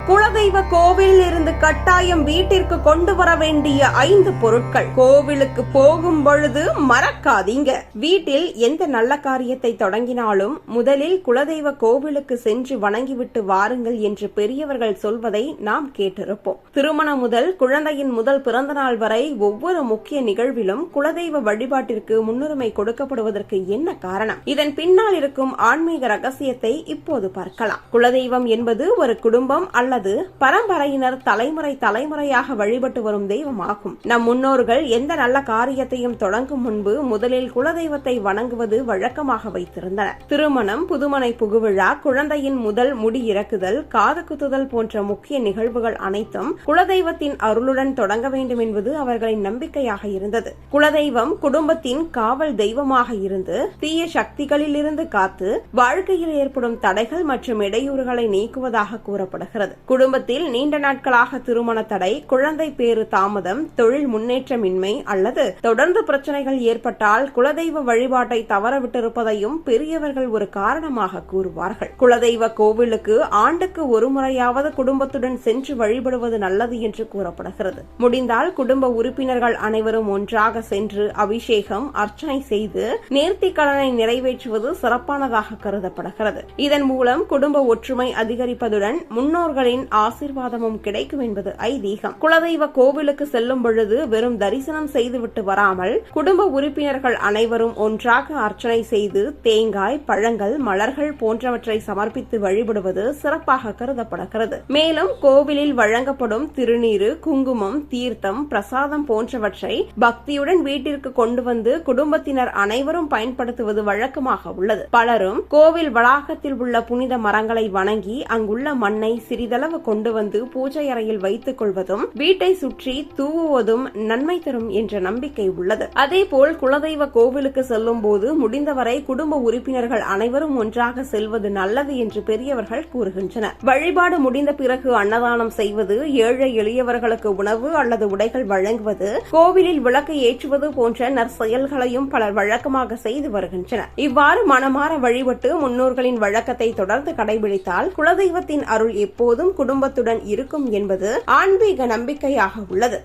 குலதெய்வ கோவிலில் இருந்து கட்டாயம் வீட்டிற்கு கொண்டு வர வேண்டிய 5 பொருட்கள். கோவிலுக்கு போகும் பொழுது மறக்காதீங்க. வீட்டில் எந்த நல்ல காரியத்தை தொடங்கினாலும் முதலில் குலதெய்வ கோவிலுக்கு சென்று வணங்கிவிட்டு வாருங்கள் என்று பெரியவர்கள் சொல்வதை நாம் கேட்டிருப்போம். திருமணம் முதல் குழந்தையின் முதல் பிறந்த நாள் வரை ஒவ்வொரு முக்கிய நிகழ்விலும் குலதெய்வ வழிபாட்டிற்கு முன்னுரிமை கொடுக்கப்படுவதற்கு என்ன காரணம்? இதன் பின்னால் இருக்கும் ஆன்மீக ரகசியத்தை இப்போது பார்க்கலாம். குலதெய்வம் என்பது ஒரு குடும்பம் அல்லது பரம்பரையினர் தலைமுறையாக வழிபட்டு வரும் தெய்வமாகும். நம் முன்னோர்கள் எந்த நல்ல காரியத்தையும் தொடங்கும் முன்பு முதலில் குலதெய்வத்தை வணங்குவது வழக்கமாக வைத்திருந்தனர். திருமணம், புதுமனை புகுவிழா, குழந்தையின் முதல் முடி இறக்குதல், காது குத்துதல் போன்ற முக்கிய நிகழ்வுகள் அனைத்தும் குலதெய்வத்தின் அருளுடன் தொடங்க வேண்டும் என்பது அவர்களின் நம்பிக்கையாக இருந்தது. குலதெய்வம் குடும்பத்தின் காவல் தெய்வமாக இருந்து தீய சக்திகளில் இருந்து காத்து வாழ்க்கையில் ஏற்படும் தடைகள் மற்றும் இடையூறுகளை நீக்குவதாக கூறப்படுகிறது. குடும்பத்தில் நீண்ட நாட்களாக திருமண தடை, குழந்தை பேறு தாமதம், தொழில் முன்னேற்றமின்மை அல்லது தொடர்ந்து பிரச்சனைகள் ஏற்பட்டால் குலதெய்வ வழிபாட்டை தவறவிட்டிருப்பதையும் பெரியவர்கள் ஒரு காரணமாக கூறுவார்கள். குலதெய்வ கோவிலுக்கு ஆண்டுக்கு ஒரு முறையாவது குடும்பத்துடன் சென்று வழிபடுவது நல்லது என்று கூறப்படுகிறது. முடிந்தால் குடும்ப உறுப்பினர்கள் அனைவரும் ஒன்றாக சென்று அபிஷேகம், அர்ச்சனை செய்து நேர்த்தி கடனை நிறைவேற்றுவது சிறப்பானதாக கருதப்படுகிறது. இதன் மூலம் குடும்ப ஒற்றுமை அதிகரிப்பதுடன் முன்னோர்களின் ஆசீர்வாதமும் கிடைக்கும் என்பது ஐதீகம். குலதெய்வ கோவிலுக்கு செல்லும் பொழுது வெறும் தரிசனம் செய்துவிட்டு வராமல் குடும்ப உறுப்பினர்கள் அனைவரும் ஒன்றாக அர்ச்சனை செய்து தேங்காய், பழங்கள், மலர்கள் போன்றவற்றை சமர்ப்பித்து வழிபடுவது சிறப்பாக கருதப்படுகிறது. மேலும் கோவிலில் வழங்கப்படும் திருநீரு, குங்குமம், தீர்த்தம், பிரசாதம் போன்றவற்றை பக்தியுடன் வீட்டிற்கு கொண்டு வந்து குடும்பத்தினர் அனைவரும் பயன்படுத்துவது வழக்கமாக உள்ளது. பலரும் கோவில் வளாகத்தில் உள்ள புனித மரங்களை வணங்கி அங்குள்ள மண்ணை சிறிதளவு கொண்டு வந்து பூஜை அறையில் வைத்துக் கொள்வதும் வீட்டை சுற்றி தூவுவதும் நன்மை தரும் என்ற நம்பிக்கை உள்ளது. அதேபோல் குலதெய்வ கோவிலுக்கு செல்லும் போது முடிந்தவரை குடும்ப உறுப்பினர்கள் அனைவரும் ஒன்றாக செல்வது நல்லது என்று பெரியவர்கள் கூறுகின்றனர். வழிபாடு முடிந்த பிறகு அன்னதானம் செய்வது, ஏழை எளியவர்களுக்கு உணவு அல்லது உடைகள் வழங்குவது, கோவிலில் விளக்கு ஏற்றுவது போன்ற நற்செயல்களையும் பலர் வழக்கமாக செய்து வருகின்றனர். இவ்வாறு மனமாற வழிபட்டு முன்னோர்களின் வழக்கத்தை தொடர்ந்து கடைபிடித்தால் குலதெய்வத்தின் அருள் எப்போதும் குடும்பத்துடன் இருக்கும் என்பது ஆன்மீக நம்பிக்கையாக உள்ளது.